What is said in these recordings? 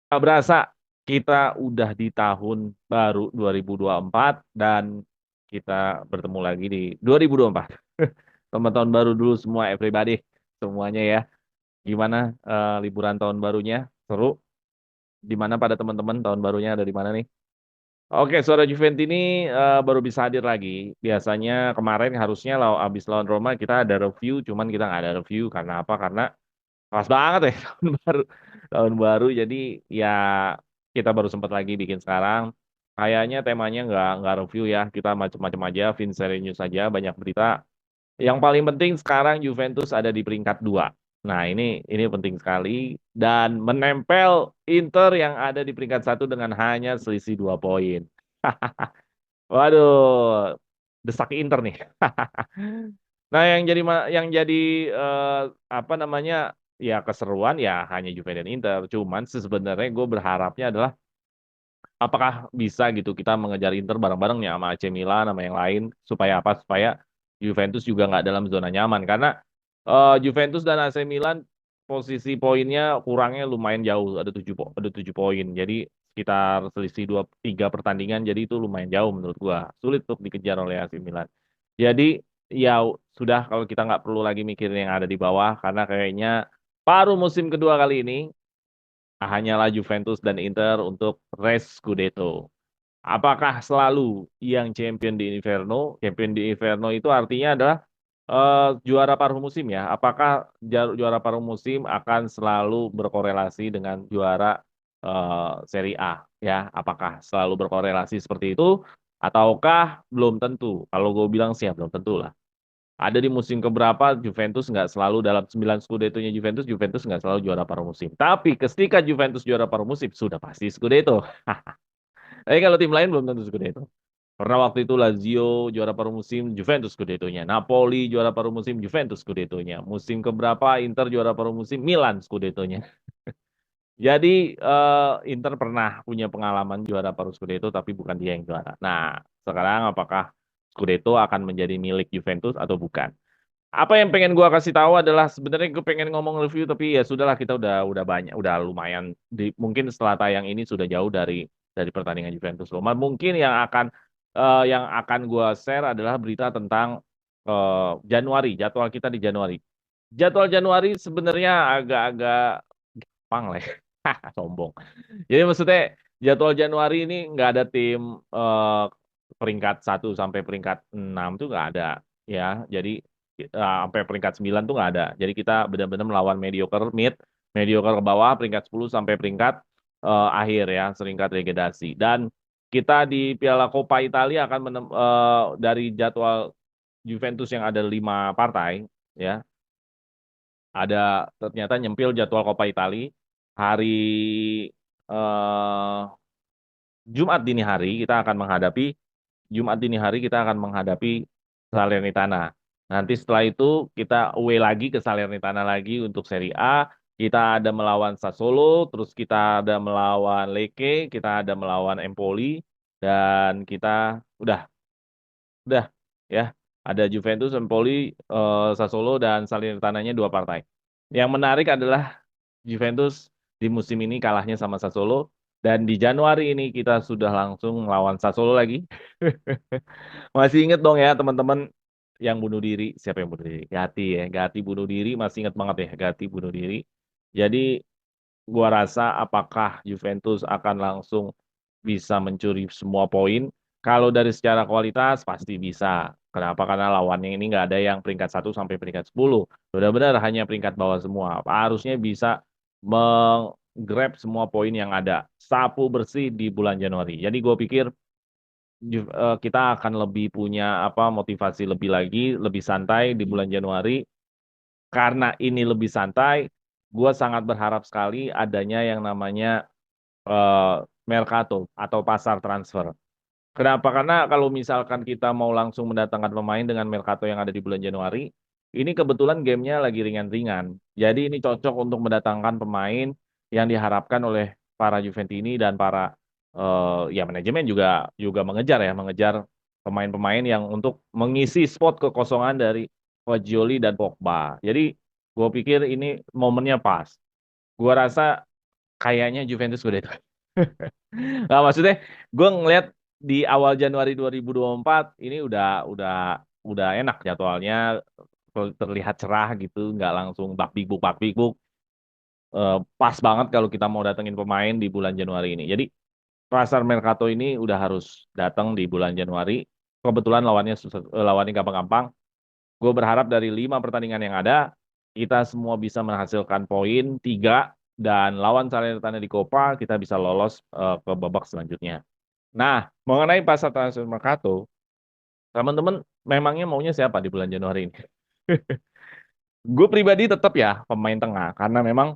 Nggak berasa kita udah di tahun baru 2024 dan kita bertemu lagi di 2024. Selamat tahun baru dulu semua everybody, semuanya ya. Gimana liburan tahun barunya? Seru? Di mana pada teman-teman tahun barunya ada di mana nih? Oke, Suara Juventus ini baru bisa hadir lagi. Biasanya kemarin harusnya abis lawan Roma kita ada review, cuman kita nggak ada review karena apa? Karena pas banget ya tahun baru jadi ya kita baru sempat lagi bikin sekarang. Kayaknya temanya nggak review ya, kita macam-macam aja, Vincere News saja, banyak berita. Yang paling penting sekarang Juventus ada di peringkat 2. Nah, ini penting sekali dan menempel Inter yang ada di peringkat 1 dengan hanya selisih 2 poin. Waduh, desak Inter nih. Nah, yang jadi apa namanya, ya keseruan ya hanya Juve dan Inter. Cuman sebenarnya gue berharapnya adalah apakah bisa gitu kita mengejar Inter bareng-bareng nih sama AC Milan sama yang lain supaya apa? Supaya Juventus juga nggak dalam zona nyaman karena Juventus dan AC Milan posisi poinnya kurangnya lumayan jauh, ada 7 poin. Jadi sekitar selisih 2-3 pertandingan, jadi itu lumayan jauh menurut gua. Sulit untuk dikejar oleh AC Milan. Jadi ya sudah, kalau kita nggak perlu lagi mikirin yang ada di bawah karena kayaknya paruh musim kedua kali ini hanyalah Juventus dan Inter untuk race Scudetto. Apakah selalu yang champion di Inferno? Champion di Inferno itu artinya adalah juara paruh musim ya. Apakah juara paruh musim akan selalu berkorelasi dengan juara Serie A ya? Apakah selalu berkorelasi seperti itu? Ataukah belum tentu? Kalau gue bilang sih ya belum tentu lah. Ada di musim keberapa Juventus nggak selalu dalam 9 Scudetto-nya Juventus, Juventus nggak selalu juara paruh musim. Tapi ketika Juventus juara paruh musim, sudah pasti Scudetto. Tapi kalau tim lain belum tentu Scudetto. Pernah waktu itu Lazio juara paruh musim, Juventus Scudetto-nya. Napoli juara paruh musim, Juventus Scudetto-nya. Musim keberapa Inter juara paruh musim, Milan Scudetto-nya. Jadi Inter pernah punya pengalaman juara paruh Scudetto, tapi bukan dia yang juara. Nah, sekarang apakah Scudetto akan menjadi milik Juventus atau bukan? Apa yang pengen gua kasih tahu adalah sebenarnya gue pengen ngomong review tapi ya sudahlah, kita udah banyak, udah lumayan mungkin setelah tayang ini sudah jauh dari pertandingan Juventus Roma. Mungkin yang akan gua share adalah berita tentang Januari, jadwal kita di Januari. Jadwal Januari sebenarnya agak-agak gampang lah. Sombong. Jadi maksudnya jadwal Januari ini nggak ada tim peringkat 1 sampai peringkat 6 tuh nggak ada ya. Jadi sampai peringkat 9 tuh nggak ada. Jadi kita benar-benar melawan mediocre ke bawah, peringkat 10 sampai peringkat akhir ya, seringkat degradasi. Dan kita di Piala Coppa Italia akan dari jadwal Juventus yang ada 5 partai ya, ada ternyata nyempil jadwal Coppa Italia hari eh, Jumat dini hari kita akan menghadapi Jumat dini hari kita akan menghadapi Salernitana. Nanti setelah itu kita away lagi ke Salernitana lagi untuk Serie A. Kita ada melawan Sassuolo, terus kita ada melawan Lecce, kita ada melawan Empoli, dan kita udah udah ya. Ada Juventus, Empoli, Sassuolo, dan Salernitana-nya 2 partai. Yang menarik adalah Juventus di musim ini kalahnya sama Sassuolo, dan di Januari ini kita sudah langsung melawan Sassuolo lagi. Masih inget dong ya teman-teman yang bunuh diri, siapa yang bunuh diri? Gatti ya, Gatti bunuh diri, masih inget banget ya Gatti bunuh diri. Jadi gua rasa apakah Juventus akan langsung bisa mencuri semua poin? Kalau dari secara kualitas pasti bisa. Kenapa? Karena lawannya ini nggak ada yang peringkat 1 sampai peringkat 10. Benar-benar hanya peringkat bawah semua. Harusnya bisa menggrab semua poin yang ada. Sapu bersih di bulan Januari. Jadi gue pikir kita akan lebih punya apa motivasi lebih lagi, lebih santai di bulan Januari. Karena ini lebih santai, gue sangat berharap sekali adanya yang namanya eh, mercato atau pasar transfer. Kenapa? Karena kalau misalkan kita mau langsung mendatangkan pemain dengan mercato yang ada di bulan Januari, ini kebetulan gamenya lagi ringan-ringan. Jadi ini cocok untuk mendatangkan pemain yang diharapkan oleh para Juventini dan para ya manajemen juga juga mengejar pemain-pemain yang untuk mengisi spot kekosongan dari Fagioli dan Pogba. Jadi gue pikir ini momennya pas. Gua rasa kayaknya Juventus udah itu. Nah, maksudnya gue ngeliat di awal Januari 2024 ini udah enak jadwalnya, terlihat cerah gitu, nggak langsung bak big book. Pas banget kalau kita mau datengin pemain di bulan Januari ini. Jadi pasar Mercato ini udah harus datang di bulan Januari. Kebetulan lawannya gampang-gampang. Gue berharap dari 5 pertandingan yang ada, kita semua bisa menghasilkan poin 3 dan lawan Salernitana di Copa kita bisa lolos ke babak selanjutnya. Nah, mengenai pasar transfer Mercato, teman-teman memangnya maunya siapa di bulan Januari ini? Gue pribadi tetap ya pemain tengah karena memang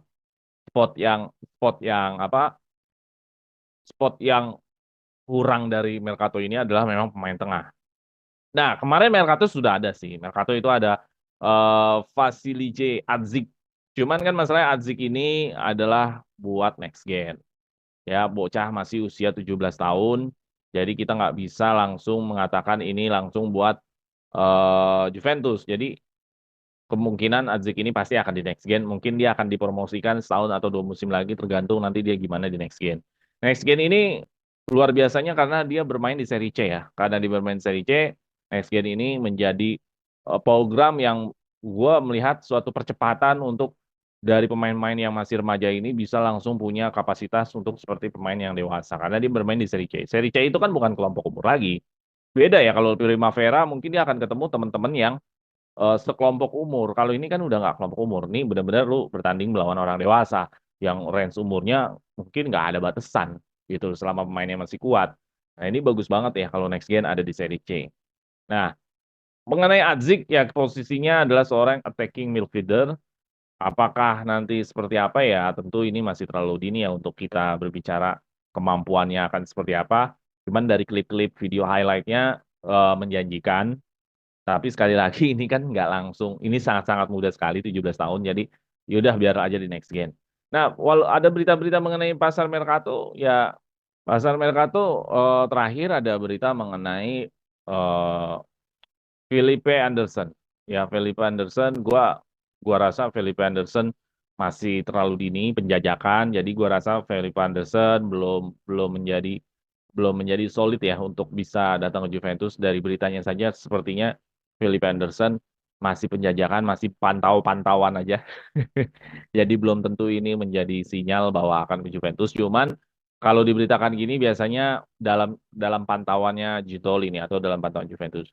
spot yang spot yang apa spot yang kurang dari Mercato ini adalah memang pemain tengah. Nah, kemarin Mercato sudah ada sih. Mercato itu ada Vasilice Adzik. Cuman kan masalahnya Adzik ini adalah buat next gen. Ya, bocah masih usia 17 tahun. Jadi kita nggak bisa langsung mengatakan ini langsung buat Juventus. Jadi kemungkinan Adzik ini pasti akan di next gen. Mungkin dia akan dipromosikan setahun atau 2 musim lagi tergantung nanti dia gimana di next gen. Next gen ini luar biasanya karena dia bermain di seri C ya. Karena dia bermain di seri C, next gen ini menjadi program yang gue melihat suatu percepatan untuk dari pemain-pemain yang masih remaja ini bisa langsung punya kapasitas untuk seperti pemain yang dewasa. Karena dia bermain di seri C. Seri C itu kan bukan kelompok umur lagi. Beda ya kalau Primavera mungkin dia akan ketemu teman-teman yang sekelompok umur. Kalau ini kan udah nggak kelompok umur. Ini benar-benar lu bertanding melawan orang dewasa yang range umurnya mungkin nggak ada batasan gitu selama pemainnya masih kuat. Nah ini bagus banget ya kalau next gen ada di seri C. Nah mengenai Adzik ya posisinya adalah seorang attacking midfielder. Apakah nanti seperti apa ya? Tentu ini masih terlalu dini ya untuk kita berbicara kemampuannya akan seperti apa. Cuman dari klip-klip video highlightnya menjanjikan. Tapi sekali lagi ini kan nggak langsung, ini sangat-sangat muda sekali 17 tahun, jadi yaudah biar aja di next gen. Nah, walau ada berita-berita mengenai pasar Mercato, ya pasar Mercato terakhir ada berita mengenai eh, Felipe Anderson. Ya Felipe Anderson, gua rasa Felipe Anderson masih terlalu dini penjajakan, jadi gua rasa Felipe Anderson belum belum menjadi belum menjadi solid ya untuk bisa datang ke Juventus. Dari beritanya saja sepertinya Philip Anderson masih penjajakan, masih pantau-pantauan aja. Jadi belum tentu ini menjadi sinyal bahwa akan ke Juventus. Cuman kalau diberitakan gini biasanya dalam dalam pantauannya Gitol ini atau dalam pantauan Juventus.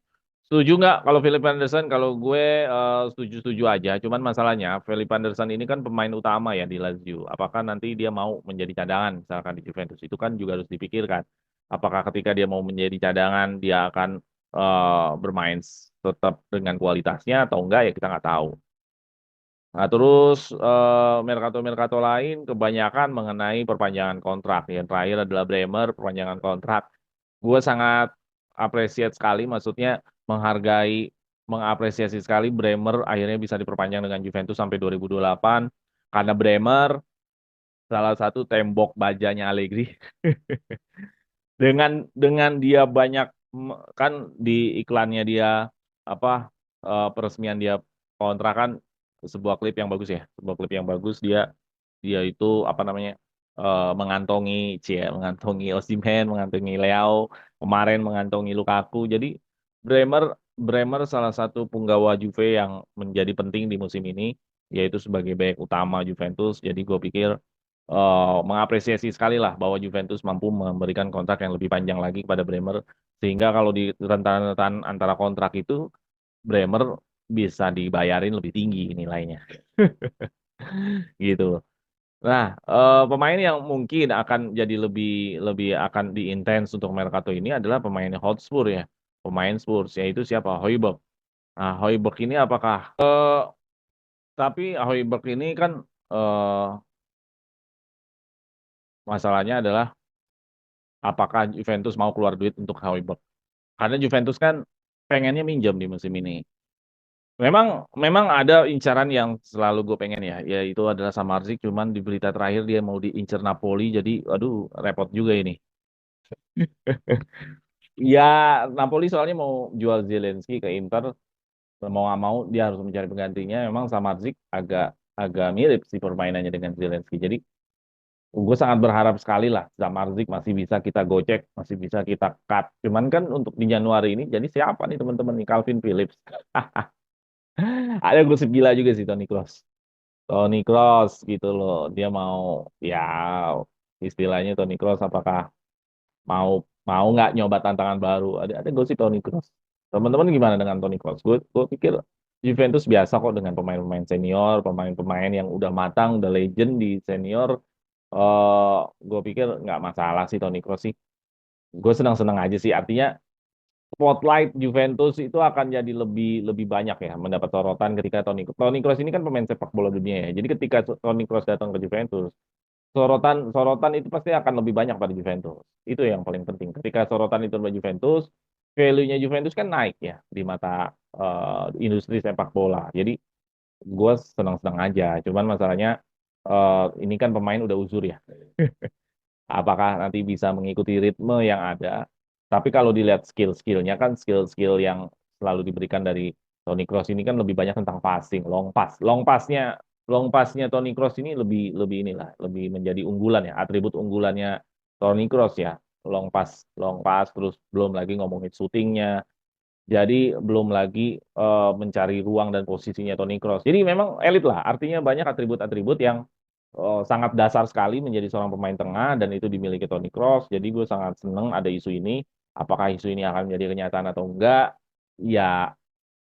Setuju nggak kalau Philip Anderson? Kalau gue setuju-setuju aja. Cuman masalahnya Philip Anderson ini kan pemain utama ya di Lazio. Apakah nanti dia mau menjadi cadangan misalkan di Juventus? Itu kan juga harus dipikirkan. Apakah ketika dia mau menjadi cadangan dia akan bermain tetap dengan kualitasnya atau enggak ya kita nggak tahu. Nah, terus Mercato-Mercato lain kebanyakan mengenai perpanjangan kontrak. Yang terakhir adalah Bremer, perpanjangan kontrak. Gue sangat apresiat sekali, maksudnya menghargai, mengapresiasi sekali Bremer akhirnya bisa diperpanjang dengan Juventus sampai 2028. Karena Bremer salah satu tembok bajanya Allegri. Dengan dia banyak kan di iklannya dia apa peresmian dia kontrak kan sebuah klip yang bagus ya, sebuah klip yang bagus dia dia itu apa namanya mengantongi mengantongi Osimhen, mengantongi Leao, kemarin mengantongi Lukaku. Jadi Bremer Bremer salah satu punggawa Juve yang menjadi penting di musim ini yaitu sebagai bek utama Juventus. Jadi gue pikir mengapresiasi sekali lah bahwa Juventus mampu memberikan kontrak yang lebih panjang lagi kepada Bremer sehingga kalau di rentan-rentan antara kontrak itu Bremer bisa dibayarin lebih tinggi nilainya gitu. Nah, pemain yang mungkin akan jadi lebih lebih akan diintens untuk Mercato ini adalah pemain Hotspur ya. Pemain Spurs yaitu siapa? Højbjerg. Nah, Højbjerg ini apakah tapi Højbjerg ini kan eh, masalahnya adalah apakah Juventus mau keluar duit untuk Højbjerg? Karena Juventus kan pengennya minjem di musim ini. Memang memang ada incaran yang selalu gue pengen ya, yaitu adalah Samardzic. Cuman di berita terakhir dia mau diincar Napoli, jadi aduh repot juga ini. Ya Napoli soalnya mau jual Zelensky ke Inter, mau nggak mau dia harus mencari penggantinya. Memang Samardzic agak agak mirip sih permainannya dengan Zelensky. Jadi Gue sangat berharap sekali lah Zamalek masih bisa kita gocek, masih bisa kita cut. Cuman kan untuk di Januari ini, jadi siapa nih teman-teman nih? Calvin Phillips. Ada gosip gila juga sih Toni Kroos. Toni Kroos gitu loh. Dia mau ya istilahnya Toni Kroos apakah mau mau nggak nyoba tantangan baru? Ada gosip Toni Kroos. Teman-teman gimana dengan Toni Kroos? Gue pikir Juventus biasa kok dengan pemain-pemain senior, pemain-pemain yang udah matang, udah legend di senior. eh gue pikir nggak masalah sih Toni Kroos sih. Gue senang-senang aja sih. Artinya spotlight Juventus itu akan jadi lebih lebih banyak ya mendapat sorotan ketika Toni Kroos ini kan pemain sepak bola dunia ya. Jadi ketika Toni Kroos datang ke Juventus, sorotan sorotan itu pasti akan lebih banyak pada Juventus. Itu yang paling penting. Ketika sorotan itu pada Juventus, value-nya Juventus kan naik ya di mata industri sepak bola. Jadi gue senang-senang aja. Cuman masalahnya ini kan pemain udah uzur ya. Apakah nanti bisa mengikuti ritme yang ada. Tapi kalau dilihat skill-skillnya kan skill-skill yang selalu diberikan dari Toni Kroos ini kan lebih banyak tentang passing, long pass. Long passnya Toni Kroos ini lebih lebih inilah, lebih menjadi unggulan ya, atribut unggulannya Toni Kroos ya. Long pass, terus belum lagi ngomongin shootingnya. Jadi belum lagi mencari ruang dan posisinya Toni Kroos. Jadi memang elit lah, artinya banyak atribut-atribut yang sangat dasar sekali menjadi seorang pemain tengah dan itu dimiliki Toni Kroos. Jadi gue sangat seneng ada isu ini. Apakah isu ini akan menjadi kenyataan atau enggak? Ya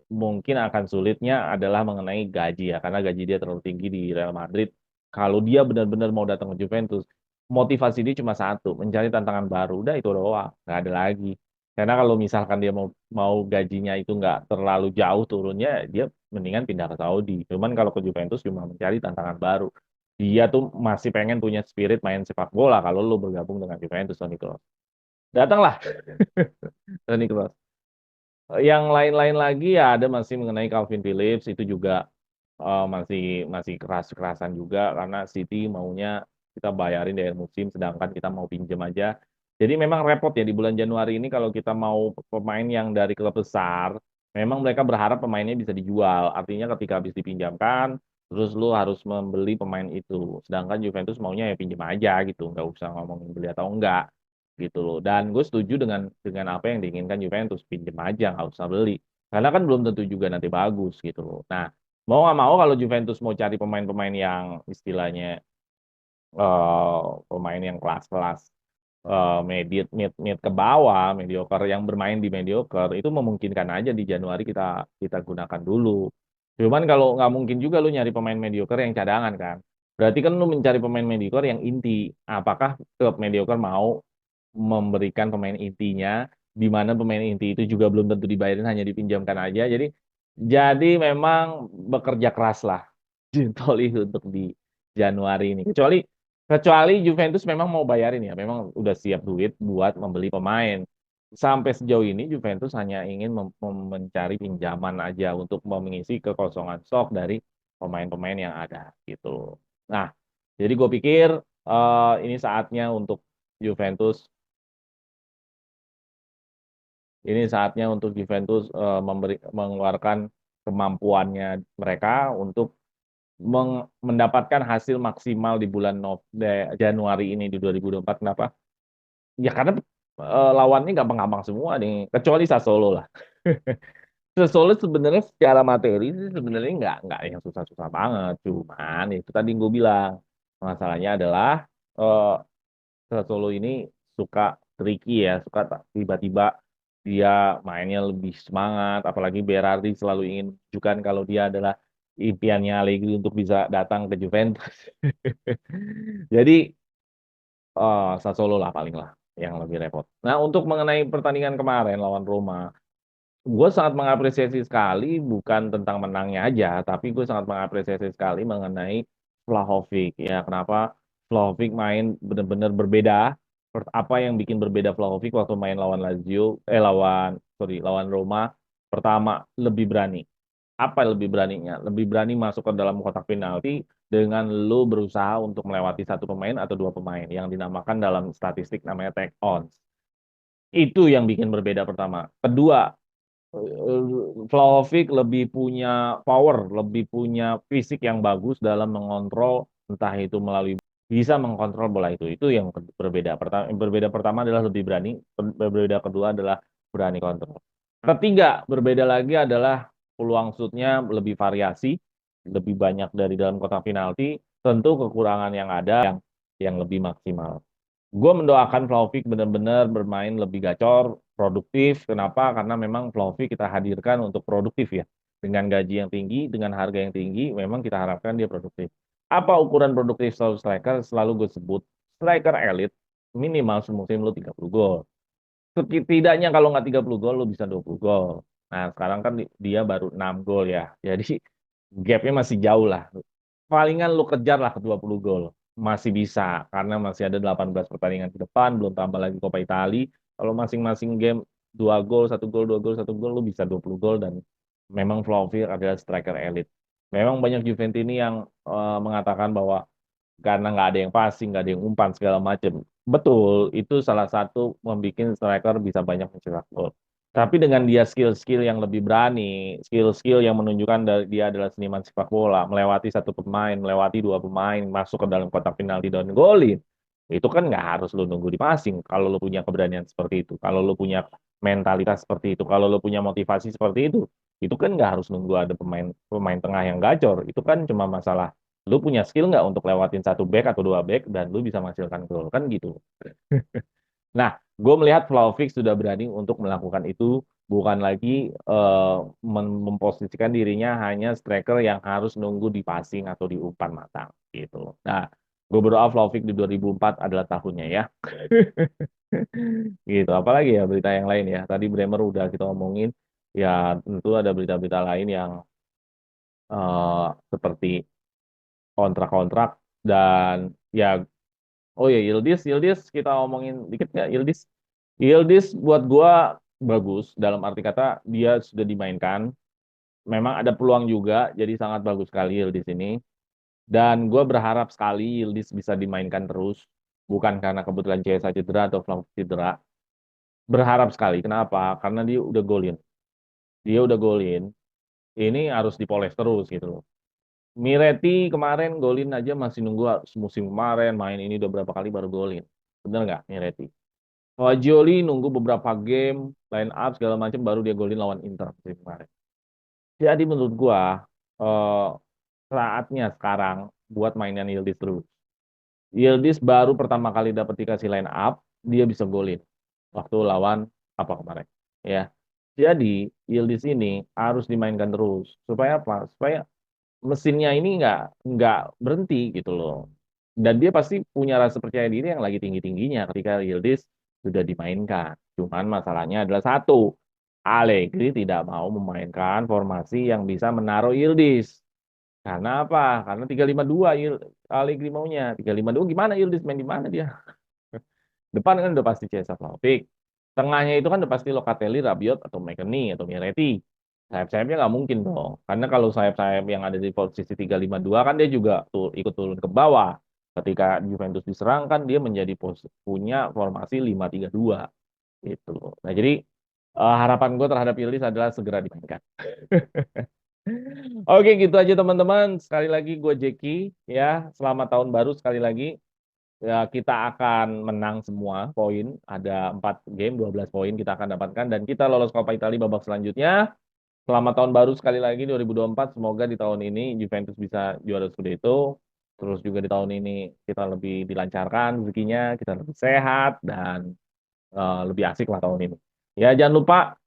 mungkin akan sulitnya adalah mengenai gaji ya, karena gaji dia terlalu tinggi di Real Madrid. Kalau dia benar-benar mau datang ke Juventus, motivasi dia cuma satu, mencari tantangan baru. Udah itu doang, nggak ada lagi. Karena kalau misalkan dia mau mau gajinya itu nggak terlalu jauh turunnya, dia mendingan pindah ke Saudi. Cuman kalau ke Juventus cuma mencari tantangan baru. Dia tuh masih pengen punya spirit main sepak bola kalau lu bergabung dengan Juventus, Toni Kroos. Datanglah Toni Kroos. Yang lain-lain lagi ya ada masih mengenai Calvin Phillips itu juga masih masih keras-kerasan juga karena City maunya kita bayarin di akhir musim sedangkan kita mau pinjam aja. Jadi memang repot ya di bulan Januari ini kalau kita mau pemain yang dari klub besar, memang mereka berharap pemainnya bisa dijual. Artinya ketika habis dipinjamkan, terus lu harus membeli pemain itu. Sedangkan Juventus maunya ya pinjam aja gitu, nggak usah ngomongin beli atau enggak gitu loh. Dan gue setuju dengan apa yang diinginkan Juventus, pinjem aja nggak usah beli. Karena kan belum tentu juga nanti bagus gitu loh. Nah, mau nggak mau kalau Juventus mau cari pemain-pemain yang istilahnya pemain yang kelas-kelas mid mid ke bawah, mediocre yang bermain di mediocre itu memungkinkan aja di Januari kita kita gunakan dulu. Cuman kalau nggak mungkin juga lu nyari pemain mediocre yang cadangan kan. Berarti kan lu mencari pemain mediocre yang inti. Apakah klub mediocre mau memberikan pemain intinya, di mana pemain inti itu juga belum tentu dibayarin hanya dipinjamkan aja. Jadi memang bekerja keras lah Gintoli untuk di Januari ini. Kecuali Juventus memang mau bayarin ya, memang udah siap duit buat membeli pemain. Sampai sejauh ini Juventus hanya ingin mencari pinjaman aja untuk mengisi kekosongan stok dari pemain-pemain yang ada gitu. Nah, jadi gue pikir ini saatnya untuk Juventus Juventus mengeluarkan kemampuannya mereka untuk mendapatkan hasil maksimal di bulan Januari ini di 2024. Kenapa? Ya karena lawannya gampang-gampang semua nih, kecuali Sassuolo lah. Sassuolo sebenarnya secara materi sih sebenarnya nggak yang susah-susah banget. Cuman ya itu tadi gue bilang masalahnya adalah eh, Sassuolo ini suka tricky ya, suka tiba-tiba dia mainnya lebih semangat, apalagi Berardi selalu ingin menunjukkan kalau dia adalah impiannya Allegri untuk bisa datang ke Juventus. Jadi Sassuolo lah paling lah yang lebih repot. Nah untuk mengenai pertandingan kemarin lawan Roma, gue sangat mengapresiasi sekali bukan tentang menangnya aja, tapi gue sangat mengapresiasi sekali mengenai Vlahovic. Ya, kenapa Vlahovic main benar-benar berbeda. Apa yang bikin berbeda Vlahovic waktu main lawan lawan Roma, pertama lebih berani. Apa lebih beraninya? Lebih berani masuk ke dalam kotak penalti dengan lo berusaha untuk melewati satu pemain atau dua pemain yang dinamakan dalam statistik namanya take on. Itu yang bikin berbeda pertama. Kedua, Vlahovic lebih punya power, lebih punya fisik yang bagus dalam mengontrol entah itu melalui bisa mengkontrol bola itu. Itu yang berbeda. Berbeda pertama adalah lebih berani, berbeda kedua adalah berani kontrol. Ketiga, berbeda lagi adalah peluang shootnya lebih variasi, lebih banyak dari dalam kotak penalti. Tentu kekurangan yang ada yang lebih maksimal. Gue mendoakan Vlahovic benar-benar bermain lebih gacor, produktif. Kenapa? Karena memang Vlahovic kita hadirkan untuk produktif ya. Dengan gaji yang tinggi, dengan harga yang tinggi, memang kita harapkan dia produktif. Apa ukuran produktif seorang striker? Selalu gue sebut, striker elit minimal semusim lu 30 gol. Setidaknya kalau nggak 30 gol, lu bisa 20 gol. Nah, sekarang kan dia baru 6 gol ya. Jadi gapnya masih jauh lah. Palingan lu kejar lah ke 20 gol. Masih bisa, karena masih ada 18 pertandingan ke depan, belum tambah lagi Coppa Italia. Kalau masing-masing game 2 gol, 1 gol, 2 gol, 1 gol, lu bisa 20 gol dan memang Vlahovic adalah striker elit. Memang banyak Juventini yang mengatakan bahwa karena nggak ada yang passing, nggak ada yang umpan segala macam. Betul, itu salah satu membuat striker bisa banyak mencetak gol. Tapi dengan dia skill-skill yang lebih berani, skill-skill yang menunjukkan dia adalah seniman sepak bola, melewati satu pemain, melewati dua pemain, masuk ke dalam kotak penalti dan golin. Itu kan nggak harus lu nunggu di passing. Kalau lu punya keberanian seperti itu, kalau lu punya mentalitas seperti itu, kalau lu punya motivasi seperti itu kan nggak harus nunggu ada pemain pemain tengah yang gacor. Itu kan cuma masalah lu punya skill nggak untuk lewatin satu back atau dua back dan lu bisa menghasilkan gol kan gitu. Nah, gue melihat Vlahovic sudah berani untuk melakukan itu, bukan lagi memposisikan dirinya hanya striker yang harus nunggu di passing atau di umpan matang gitu. Nah, gue berdoa Vlahovic di 2004 adalah tahunnya ya. Gitu. Apalagi ya berita yang lain ya. Tadi Bremer udah kita omongin. Ya, tentu ada berita-berita lain yang seperti kontrak-kontrak dan ya. Oh ya, Yildiz kita omongin dikit nggak Yildiz? Yildiz buat gua bagus dalam arti kata dia sudah dimainkan. Memang ada peluang juga, jadi sangat bagus sekali Yildiz ini. Dan gua berharap sekali Yildiz bisa dimainkan terus, bukan karena kebetulan CSA cedera atau Vlahovic cedera. Berharap sekali. Kenapa? Karena dia udah golin. Dia udah golin. Ini harus dipoles terus gitu loh. Miretti kemarin golin aja masih nunggu musim kemarin main ini udah berapa kali baru golin. Bener nggak Miretti? Fagioli nunggu beberapa game, line up segala macam baru dia golin lawan Inter musim kemarin. Jadi menurut gua eh, saatnya sekarang buat mainan Yildiz terus. Yildiz baru pertama kali dapat dikasih line up, dia bisa golin waktu lawan apa kemarin. Ya. Jadi Yildiz ini harus dimainkan terus. Supaya apa? Supaya mesinnya ini nggak berhenti gitu loh. Dan dia pasti punya rasa percaya diri yang lagi tinggi-tingginya ketika Yildiz sudah dimainkan. Cuman masalahnya adalah satu, Allegri tidak mau memainkan formasi yang bisa menaruh Yildiz. Karena apa? Karena 3-5-2 Allegri maunya. 3-5-2 gimana Yildiz main di mana dia? Depan kan udah pasti Cesar Taufik. Tengahnya itu kan udah pasti Locatelli, Rabiot, atau McKennie, atau Miretti. Sayap-sayapnya nggak mungkin dong. Karena kalau sayap-sayap yang ada di posisi 3-5-2 kan dia juga ikut turun ke bawah. Ketika Juventus diserang kan dia menjadi punya formasi 5-3-2 gitu loh. Nah jadi harapan gue terhadap Yildiz adalah segera dimainkan. Oke gitu aja teman-teman. Sekali lagi gue Jeki ya. Selamat tahun baru sekali lagi. Ya, kita akan menang semua poin. Ada 4 game, 12 poin kita akan dapatkan. Dan kita lolos Coppa Italia babak selanjutnya. Selamat tahun baru sekali lagi 2024. Semoga di tahun ini Juventus bisa juara Scudetto. Terus juga di tahun ini kita lebih dilancarkan rezekinya, kita lebih sehat, dan lebih asik lah tahun ini. Ya, jangan lupa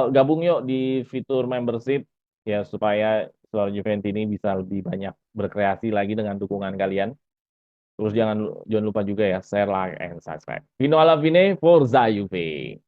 gabung yuk di fitur membership ya supaya Suara Juventus ini bisa lebih banyak berkreasi lagi dengan dukungan kalian. Terus jangan jangan lupa juga ya share, like, and subscribe. Vino alla fine, Forza Juve.